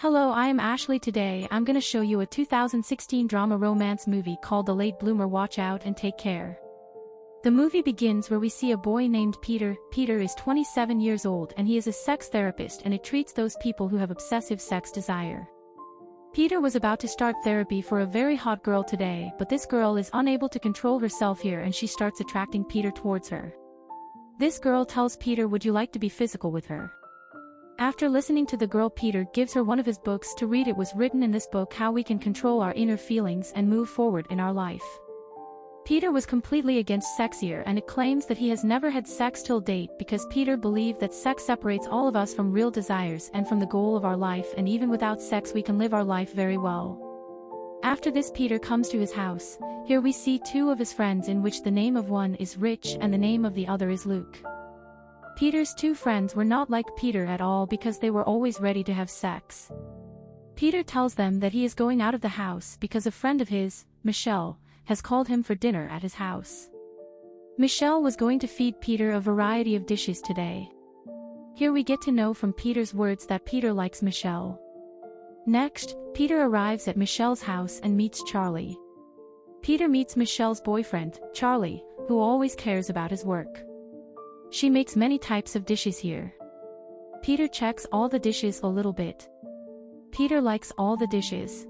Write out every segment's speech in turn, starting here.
Hello, I am Ashley. Today I'm gonna show you a 2016 drama romance movie called The Late Bloomer. Watch out and take care. The movie begins where we see a boy named Peter. Peter is 27 years old and he is a sex therapist, and it treats those people who have obsessive sex desire. Peter was about to start therapy for a very hot girl today, but this girl is unable to control herself here and she starts attracting Peter towards her. This girl tells Peter, "Would you like to be physical with her?" After listening to the girl, Peter gives her one of his books to read. It was written in this book how we can control our inner feelings and move forward in our life. Peter was completely against sex here, and it claims that he has never had sex till date because Peter believed that sex separates all of us from real desires and from the goal of our life, and even without sex we can live our life very well. After this, Peter comes to his house. Here we see two of his friends, in which the name of one is Rich and the name of the other is Luke. Peter's two friends were not like Peter at all because they were always ready to have sex. Peter tells them that he is going out of the house because a friend of his, Michelle, has called him for dinner at his house. Michelle was going to feed Peter a variety of dishes today. Here we get to know from Peter's words that Peter likes Michelle. Next, Peter arrives at Michelle's house and meets Charlie. Peter meets Michelle's boyfriend, Charlie, who always cares about his work. She makes many types of dishes here. Peter checks all the dishes a little bit. Peter likes all the dishes.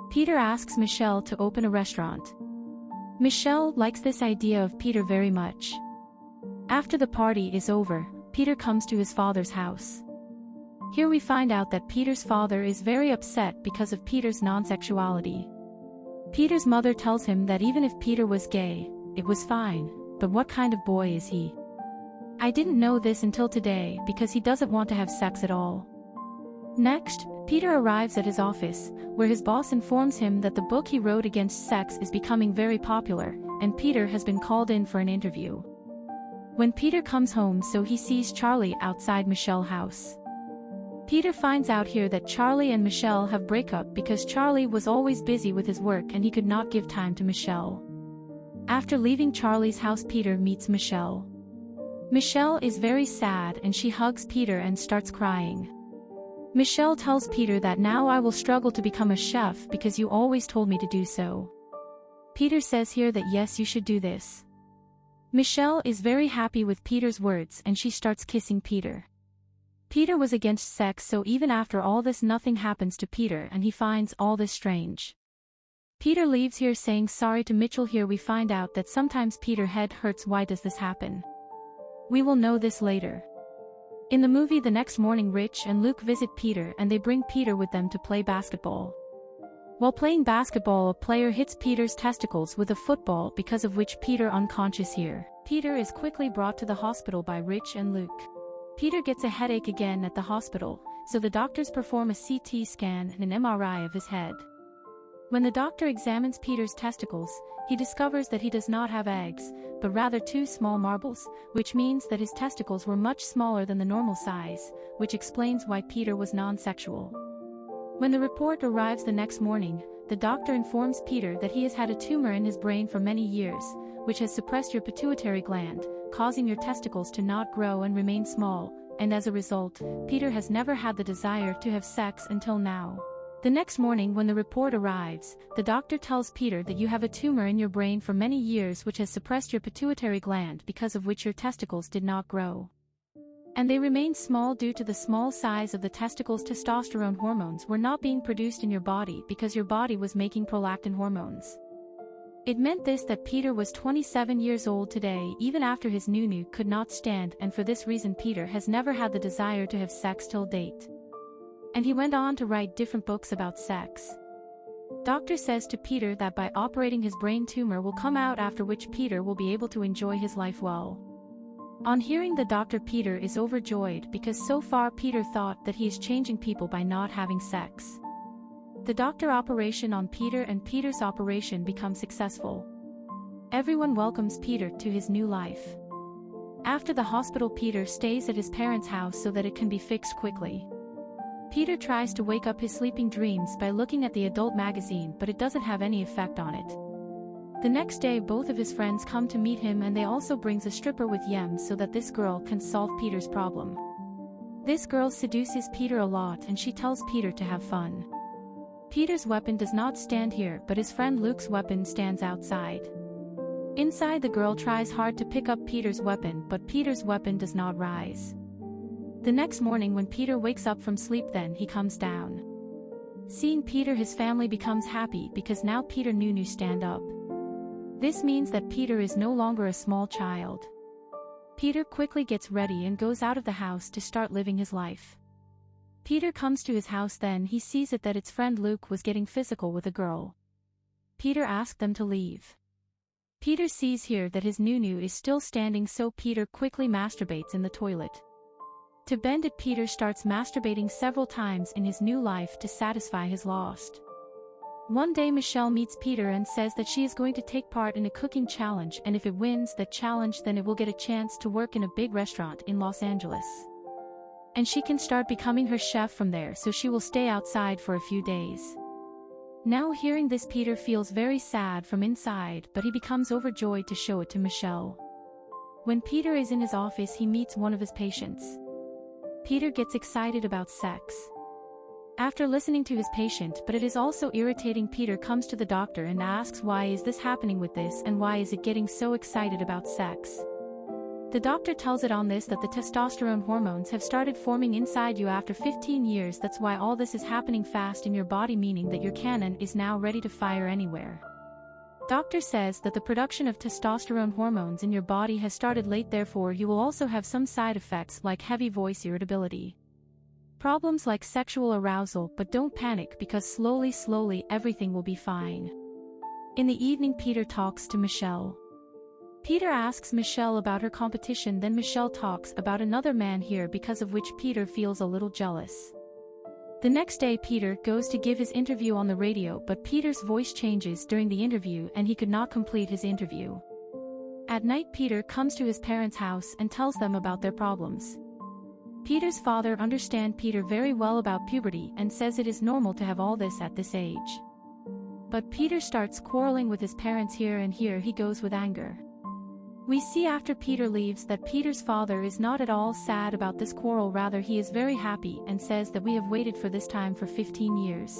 Peter asks Michelle to open a restaurant. Michelle likes this idea of Peter very much. After the party is over, Peter comes to his father's house. Here we find out that Peter's father is very upset because of Peter's non-sexuality. Peter's mother tells him that even if Peter was gay, it was fine, but what kind of boy is he? I didn't know this until today because he doesn't want to have sex at all. Next, Peter arrives at his office, where his boss informs him that the book he wrote against sex is becoming very popular, and Peter has been called in for an interview. When Peter comes home, so he sees Charlie outside Michelle's house. Peter finds out here that Charlie and Michelle have breakup because Charlie was always busy with his work and he could not give time to Michelle. After leaving Charlie's house, Peter meets Michelle. Michelle is very sad and she hugs Peter and starts crying. Michelle tells Peter that now I will struggle to become a chef because you always told me to do so. Peter says here that yes, you should do this. Michelle is very happy with Peter's words and she starts kissing Peter. Peter was against sex, so even after all this nothing happens to Peter and he finds all this strange. Peter leaves here saying sorry to Mitchell. Here we find out that sometimes Peter's head hurts. Why does this happen? We will know this later. In the movie, the next morning, Rich and Luke visit Peter and they bring Peter with them to play basketball. While playing basketball, a player hits Peter's testicles with a football, because of which Peter unconscious here. Peter is quickly brought to the hospital by Rich and Luke. Peter gets a headache again at the hospital, so the doctors perform a CT scan and an MRI of his head. When the doctor examines Peter's testicles, he discovers that he does not have eggs, but rather two small marbles, which means that his testicles were much smaller than the normal size, which explains why Peter was non-sexual. When the report arrives the next morning, the doctor informs Peter that he has had a tumor in his brain for many years, which has suppressed your pituitary gland, causing your testicles to not grow and remain small, and as a result, Peter has never had the desire to have sex until now. The next morning, when the report arrives, the doctor tells Peter that you have a tumor in your brain for many years which has suppressed your pituitary gland, because of which your testicles did not grow. And they remained small due to the small size of the testicles. Testosterone hormones were not being produced in your body because your body was making prolactin hormones. It meant this that Peter was 27 years old today even after his nunu could not stand, and for this reason Peter has never had the desire to have sex till date. And he went on to write different books about sex. Doctor says to Peter that by operating his brain tumor will come out, after which Peter will be able to enjoy his life well. On hearing the doctor, Peter is overjoyed because so far Peter thought that he is changing people by not having sex. The doctor operation on Peter and Peter's operation becomes successful. Everyone welcomes Peter to his new life. After the hospital, Peter stays at his parents' house so that it can be fixed quickly. Peter tries to wake up his sleeping dreams by looking at the adult magazine, but it doesn't have any effect on it. The next day, both of his friends come to meet him and they also brings a stripper with Yem so that this girl can solve Peter's problem. This girl seduces Peter a lot and she tells Peter to have fun. Peter's weapon does not stand here, but his friend Luke's weapon stands outside. Inside, the girl tries hard to pick up Peter's weapon, but Peter's weapon does not rise. The next morning when Peter wakes up from sleep, then he comes down. Seeing Peter, his family becomes happy because now Peter Nunu stand up. This means that Peter is no longer a small child. Peter quickly gets ready and goes out of the house to start living his life. Peter comes to his house, then he sees that its friend Luke was getting physical with a girl. Peter asked them to leave. Peter sees here that his Nunu is still standing, so Peter quickly masturbates in the toilet. To bend it, Peter starts masturbating several times in his new life to satisfy his lust. One day Michelle meets Peter and says that she is going to take part in a cooking challenge, and if it wins that challenge then it will get a chance to work in a big restaurant in Los Angeles. And she can start becoming her chef from there, so she will stay outside for a few days. Now hearing this, Peter feels very sad from inside, but he becomes overjoyed to show it to Michelle. When Peter is in his office, he meets one of his patients. Peter gets excited about sex. After listening to his patient, but it is also irritating, Peter comes to the doctor and asks why is this happening with this and why is it getting so excited about sex. The doctor tells it on this that the testosterone hormones have started forming inside you after 15 years, that's why all this is happening fast in your body, meaning that your cannon is now ready to fire anywhere. Doctor says that the production of testosterone hormones in your body has started late, therefore you will also have some side effects like heavy voice, irritability, problems like sexual arousal, but don't panic because slowly everything will be fine. In the evening, Peter talks to Michelle. Peter asks Michelle about her competition, then Michelle talks about another man here, because of which Peter feels a little jealous. The next day Peter goes to give his interview on the radio, but Peter's voice changes during the interview and he could not complete his interview. At night Peter comes to his parents' house and tells them about their problems. Peter's father understands Peter very well about puberty and says it is normal to have all this at this age. But Peter starts quarreling with his parents here, and here he goes with anger. We see after Peter leaves that Peter's father is not at all sad about this quarrel, rather he is very happy and says that we have waited for this time for 15 years.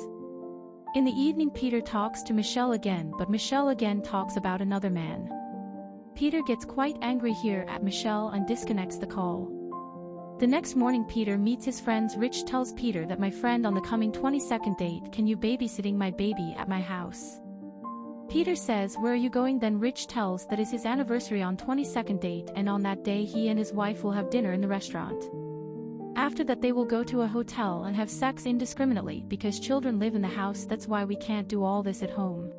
In the evening Peter talks to Michelle again, but Michelle again talks about another man. Peter gets quite angry here at Michelle and disconnects the call. The next morning Peter meets his friends. Rich tells Peter that my friend, on the coming 22nd date, can you babysitting my baby at my house? Peter says, where are you going? Then Rich tells that is his anniversary on 22nd date, and on that day he and his wife will have dinner in the restaurant. After that they will go to a hotel and have sex indiscriminately because children live in the house, that's why we can't do all this at home.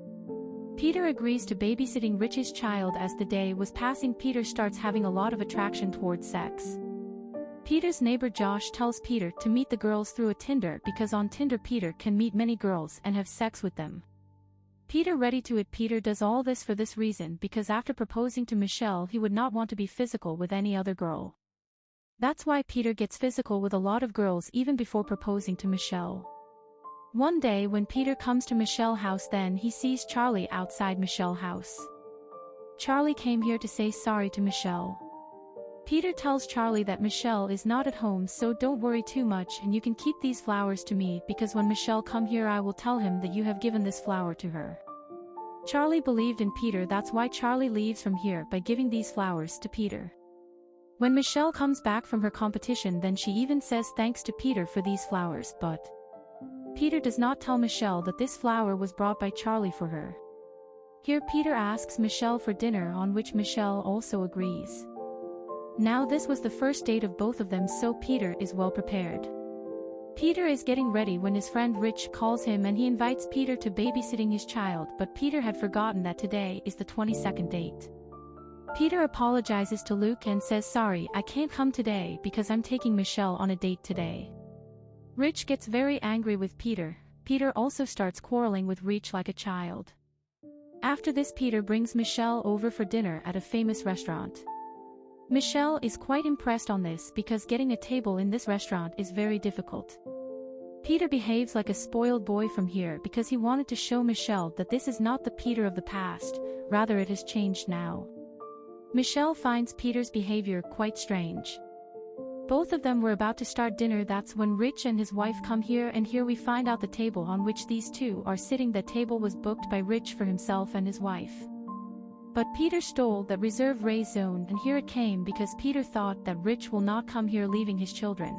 Peter agrees to babysitting Rich's child. As the day was passing, Peter starts having a lot of attraction towards sex. Peter's neighbor Josh tells Peter to meet the girls through a Tinder because on Tinder Peter can meet many girls and have sex with them. Peter ready to it. Peter does all this for this reason, because after proposing to Michelle he would not want to be physical with any other girl. That's why Peter gets physical with a lot of girls even before proposing to Michelle. One day when Peter comes to Michelle's house, then he sees Charlie outside Michelle's house. Charlie came here to say sorry to Michelle. Peter tells Charlie that Michelle is not at home, so don't worry too much and you can keep these flowers to me, because when Michelle come here I will tell him that you have given this flower to her. Charlie believed in Peter, that's why Charlie leaves from here by giving these flowers to Peter. When Michelle comes back from her competition, then she even says thanks to Peter for these flowers, but Peter does not tell Michelle that this flower was brought by Charlie for her. Here Peter asks Michelle for dinner, on which Michelle also agrees. Now this was the first date of both of them, so Peter is well prepared. Peter is getting ready when his friend Rich calls him and he invites Peter to babysitting his child, but Peter had forgotten that today is the 22nd date. Peter apologizes to Luke and says, sorry, I can't come today because I'm taking Michelle on a date today. Rich gets very angry with Peter. Peter also starts quarreling with Rich like a child. After this Peter brings Michelle over for dinner at a famous restaurant. Michelle is quite impressed on this because getting a table in this restaurant is very difficult. Peter behaves like a spoiled boy from here because he wanted to show Michelle that this is not the Peter of the past, rather it has changed now. Michelle finds Peter's behavior quite strange. Both of them were about to start dinner. That's when Rich and his wife come here, and here we find out the table on which these two are sitting. That table was booked by Rich for himself and his wife. But Peter stole that reserved raised zone, and here it came because Peter thought that Rich will not come here leaving his children.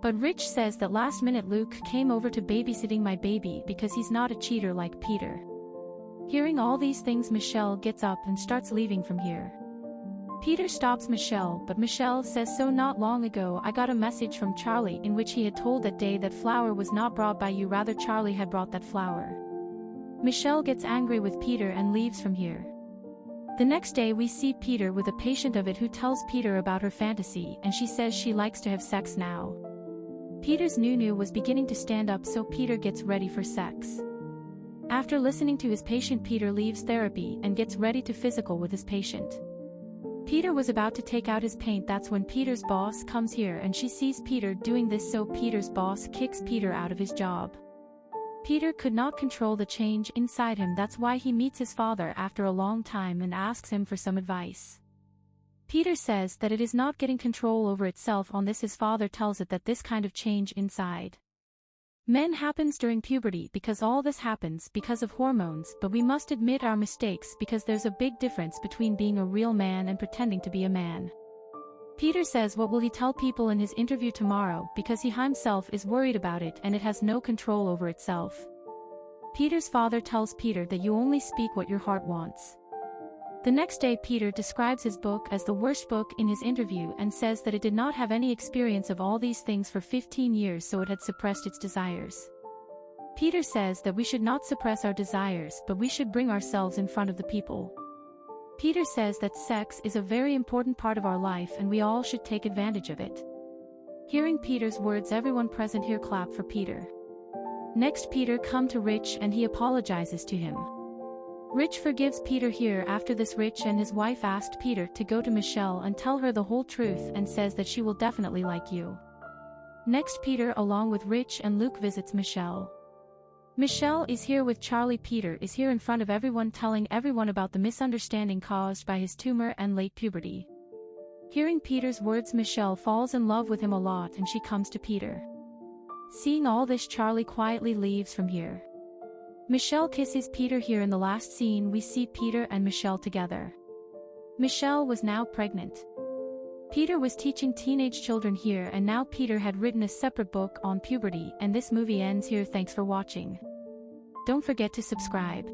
But Rich says that last minute Luke came over to babysitting my baby because he's not a cheater like Peter. Hearing all these things, Michelle gets up and starts leaving from here. Peter stops Michelle, but Michelle says, so not long ago I got a message from Charlie in which he had told that day that flour was not brought by you, rather Charlie had brought that flour. Michelle gets angry with Peter and leaves from here. The next day we see Peter with a patient of it who tells Peter about her fantasy, and she says she likes to have sex now. Peter's nunu was beginning to stand up, so Peter gets ready for sex. After listening to his patient, Peter leaves therapy and gets ready to physical with his patient. Peter was about to take out his paint. That's when Peter's boss comes here and she sees Peter doing this, so Peter's boss kicks Peter out of his job. Peter could not control the change inside him. That's why he meets his father after a long time and asks him for some advice. Peter says that it is not getting control over itself. On this, his father tells it that this kind of change inside men happens during puberty, because all this happens because of hormones, but we must admit our mistakes because there's a big difference between being a real man and pretending to be a man. Peter says what will he tell people in his interview tomorrow, because he himself is worried about it and it has no control over itself. Peter's father tells Peter that you only speak what your heart wants. The next day Peter describes his book as the worst book in his interview and says that it did not have any experience of all these things for 15 years, so it had suppressed its desires. Peter says that we should not suppress our desires, but we should bring ourselves in front of the people. Peter says that sex is a very important part of our life and we all should take advantage of it. Hearing Peter's words, everyone present here clap for Peter. Next Peter come to Rich and he apologizes to him. Rich forgives Peter here. After this, Rich and his wife asked Peter to go to Michelle and tell her the whole truth and says that she will definitely like you. Next Peter along with Rich and Luke visits Michelle. Michelle is here with Charlie. Peter is here in front of everyone telling everyone about the misunderstanding caused by his tumor and late puberty. Hearing Peter's words, Michelle falls in love with him a lot and she comes to Peter. Seeing all this, Charlie quietly leaves from here. Michelle kisses Peter. Here in the last scene we see Peter and Michelle together. Michelle was now pregnant. Peter was teaching teenage children here, and now Peter had written a separate book on puberty, and this movie ends here. Thanks for watching. Don't forget to subscribe.